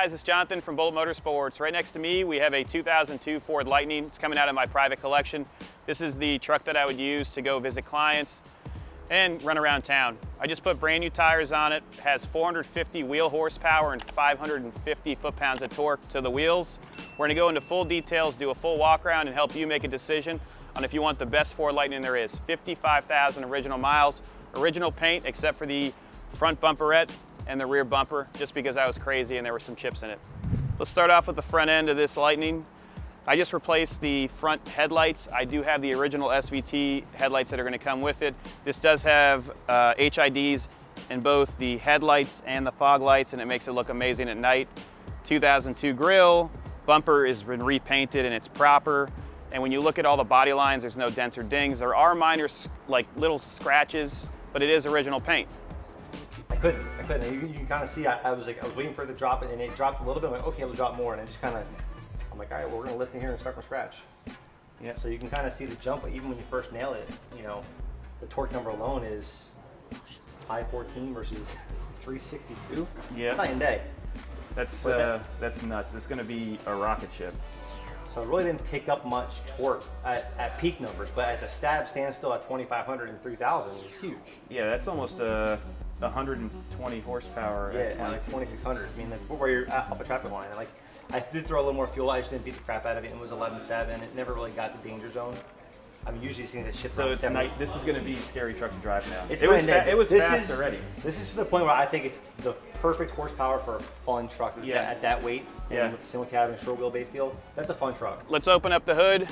guys, it's Jonathan from Bullet Motorsports. Right next to me, we have a 2002 Ford Lightning. It's coming out of my private collection. This is the truck that I would use to go visit clients and run around town. I just put brand new tires on it. It has 450 wheel horsepower and 550 foot-pounds of torque to the wheels. We're gonna go into full details, do a full walk around, and help you make a decision on if you want the best Ford Lightning there is. 55,000 original miles, original paint except for the front bumperette and the rear bumper, just because I was crazy and there were some chips in it. Let's start off with the front end of this Lightning. I just replaced the front headlights. I do have the original SVT headlights that are going to come with it. This does have HIDs in both the headlights and the fog lights, and it makes it look amazing at night. 2002 grille, bumper has been repainted and it's proper. And when you look at all the body lines, there's no dents or dings. There are minor, like little scratches, but it is original paint. I couldn't. You can kind of see, I was waiting for it to drop it, and it dropped a little bit. I'm like, okay, it'll drop more, and it just kind of, I'm like, all right, well, we're gonna lift in here and start from scratch. Yeah. So you can kind of see the jump, even when you first nail it. You know, the torque number alone is 514 versus 362. Yeah. It's night and day. That's nuts. It's gonna be a rocket ship. So it really didn't pick up much torque at peak numbers, but at the stab standstill at 2,500 and 3,000 was huge. Yeah, that's almost 120 horsepower. Yeah, like 2,600. I mean, that's where you're at off a traffic line. And like, I did throw a little more fuel. I just didn't beat the crap out of it. It was 11.7. It never really got the danger zone. I mean, usually these that shit. So it's night. This is going to be a scary truck to drive now. It was fast already. This is to the point where I think it's the perfect horsepower for a fun truck. Yeah. At that weight. Yeah. With the single cabin, short wheelbase deal. That's a fun truck. Let's open up the hood,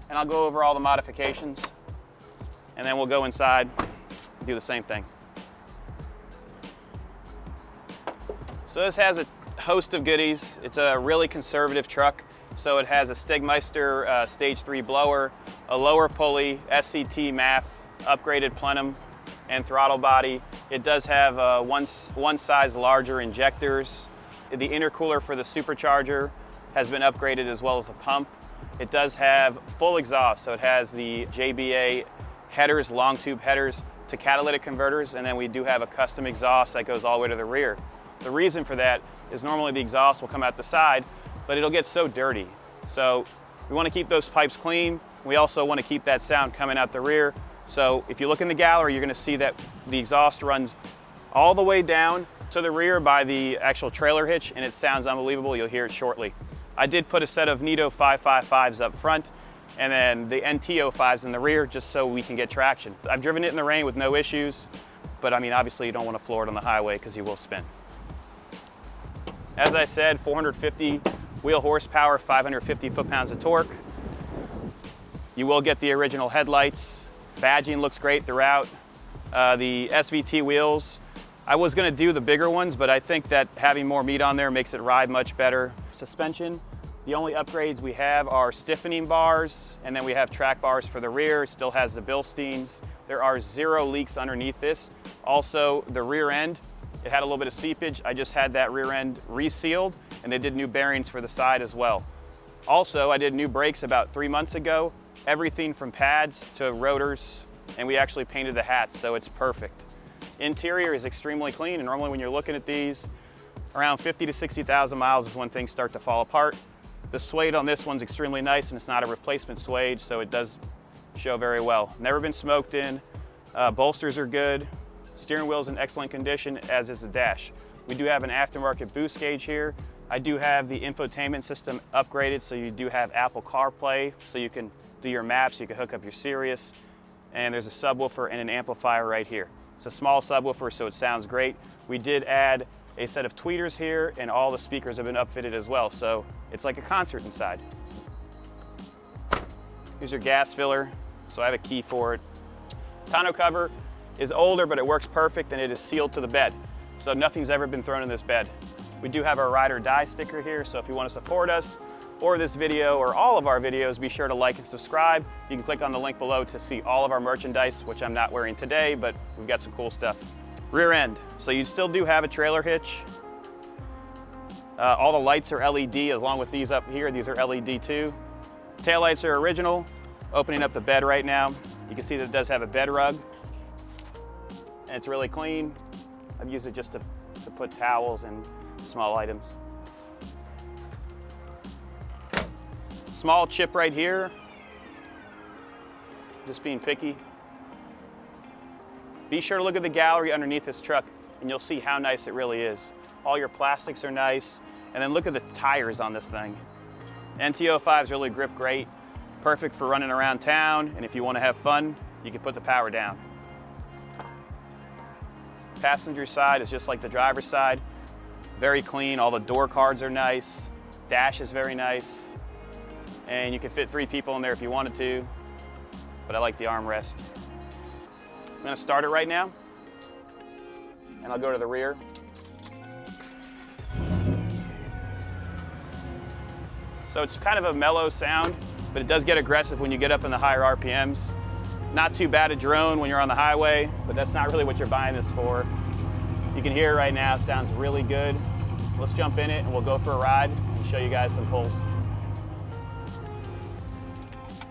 and I'll go over all the modifications, and then we'll go inside, and do the same thing. So this has a host of goodies. It's a really conservative truck. So it has a Stegmeister Stage 3 blower, a lower pulley, SCT MAF, upgraded plenum, and throttle body. It does have one size larger injectors. The intercooler for the supercharger has been upgraded, as well as a pump. It does have full exhaust, so it has the JBA headers, long tube headers to catalytic converters, and then we do have a custom exhaust that goes all the way to the rear. The reason for that is normally the exhaust will come out the side, but it'll get so dirty. So we want to keep those pipes clean. We also want to keep that sound coming out the rear. So if you look in the gallery, you're going to see that the exhaust runs all the way down to the rear by the actual trailer hitch, and it sounds unbelievable. You'll hear it shortly. I did put a set of Nito 555s up front, and then the NT05s in the rear, just so we can get traction. I've driven it in the rain with no issues, but I mean, obviously you don't want to floor it on the highway because you will spin. As I said, 450 wheel horsepower, 550 foot-pounds of torque. You will get the original headlights. Badging looks great throughout. The SVT wheels, I was gonna do the bigger ones, but I think that having more meat on there makes it ride much better. Suspension, the only upgrades we have are stiffening bars, and then we have track bars for the rear. It still has the Bilsteins. There are 0 leaks underneath this. Also, the rear end, it had a little bit of seepage. I just had that rear end resealed, and they did new bearings for the side as well. Also, I did new brakes about 3 months ago. Everything from pads to rotors, and we actually painted the hats, so it's perfect. Interior is extremely clean, and normally when you're looking at these, around 50 to 60,000 miles is when things start to fall apart. The suede on this one's extremely nice, and it's not a replacement suede, so it does show very well. Never been smoked in. Bolsters are good. Steering wheel's in excellent condition, as is the dash. We do have an aftermarket boost gauge here. I do have the infotainment system upgraded, so you do have Apple CarPlay, so you can do your maps, you can hook up your Sirius, and there's a subwoofer and an amplifier right here. It's a small subwoofer, so it sounds great. We did add a set of tweeters here, and all the speakers have been upfitted as well, so it's like a concert inside. Here's your gas filler, so I have a key for it. Tonneau cover is older, but it works perfect, and it is sealed to the bed, so nothing's ever been thrown in this bed. We do have our ride or die sticker here, so if you want to support us or this video or all of our videos, be sure to like and subscribe. You can click on the link below to see all of our merchandise, which I'm not wearing today, but we've got some cool stuff. Rear end, so you still do have a trailer hitch. All the lights are LED, along with these up here. These are LED too. Taillights are original. Opening up the bed right now, you can see that it does have a bed rug, and it's really clean. I've used it just to put towels and small items. Small chip right here. Just being picky. Be sure to look at the gallery underneath this truck and you'll see how nice it really is. All your plastics are nice. And then look at the tires on this thing. NT05s really grip great. Perfect for running around town. And if you want to have fun, you can put the power down. Passenger side is just like the driver's side. Very clean, all the door cards are nice. Dash is very nice. And you can fit 3 people in there if you wanted to, but I like the armrest. I'm gonna start it right now, and I'll go to the rear. So it's kind of a mellow sound, but it does get aggressive when you get up in the higher RPMs. Not too bad a drone when you're on the highway, but that's not really what you're buying this for. You can hear it right now, it sounds really good. Let's jump in it and we'll go for a ride and show you guys some pulls.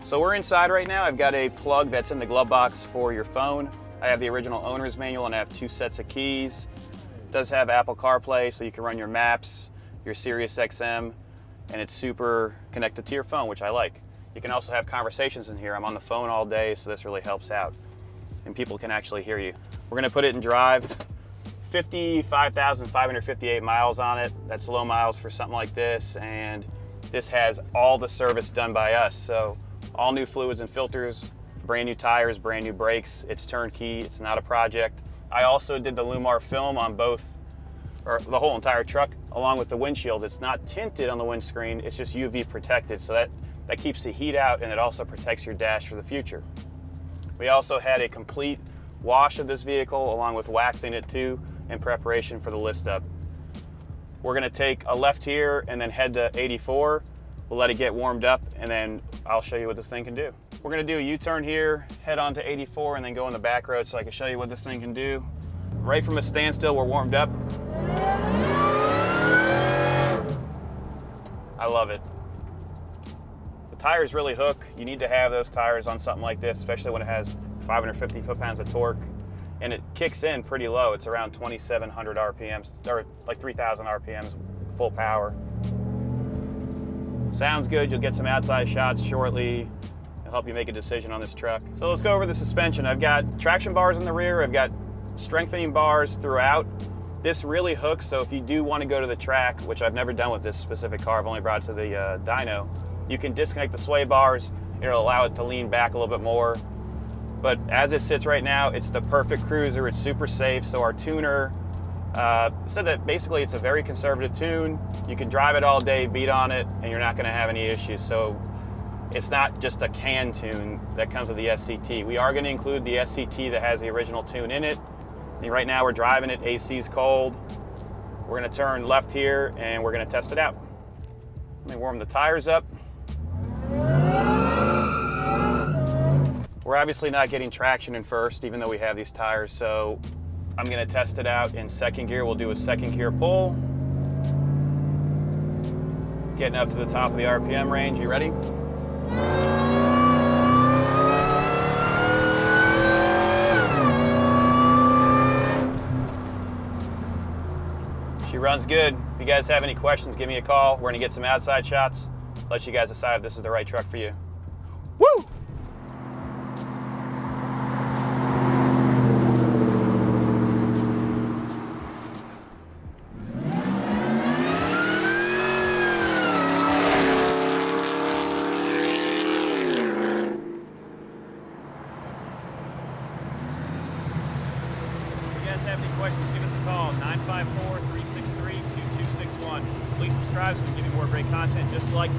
So we're inside right now. I've got a plug that's in the glove box for your phone. I have the original owner's manual and I have 2 sets of keys. It does have Apple CarPlay, so you can run your maps, your Sirius XM, and it's super connected to your phone, which I like. You can also have conversations in here. I'm on the phone all day, so this really helps out. And people can actually hear you. We're gonna put it in drive. 55,558 miles on it. That's low miles for something like this. And this has all the service done by us. So all new fluids and filters, brand new tires, brand new brakes. It's turnkey, it's not a project. I also did the Lumar film on both, or the whole entire truck, along with the windshield. It's not tinted on the windscreen, it's just UV protected. So that keeps the heat out and it also protects your dash for the future. We also had a complete wash of this vehicle along with waxing it too in preparation for the list up. We're gonna take a left here and then head to 84. We'll let it get warmed up and then I'll show you what this thing can do. We're gonna do a U-turn here, head on to 84 and then go on the back road so I can show you what this thing can do. Right from a standstill, we're warmed up. I love it. The tires really hook. You need to have those tires on something like this, especially when it has 550 foot-pounds of torque. And it kicks in pretty low. It's around 2,700 RPMs, or like 3,000 RPMs, full power. Sounds good. You'll get some outside shots shortly. It'll help you make a decision on this truck. So let's go over the suspension. I've got traction bars in the rear. I've got strengthening bars throughout. This really hooks, so if you do want to go to the track, which I've never done with this specific car, I've only brought it to the dyno, you can disconnect the sway bars. It'll allow it to lean back a little bit more. But as it sits right now, it's the perfect cruiser. It's super safe. So our tuner said that basically it's a very conservative tune. You can drive it all day, beat on it, and you're not going to have any issues. So it's not just a can tune that comes with the SCT. We are going to include the SCT that has the original tune in it. And right now we're driving it, AC's cold. We're going to turn left here and we're going to test it out. Let me warm the tires up. We're obviously not getting traction in first, even though we have these tires, so I'm gonna test it out in second gear. We'll do a second gear pull. Getting up to the top of the RPM range. You ready? She runs good. If you guys have any questions, give me a call. We're gonna get some outside shots. Let you guys decide if this is the right truck for you. Woo! Have any questions, give us a call, 954-363-2261. Please subscribe so we can give you more great content just like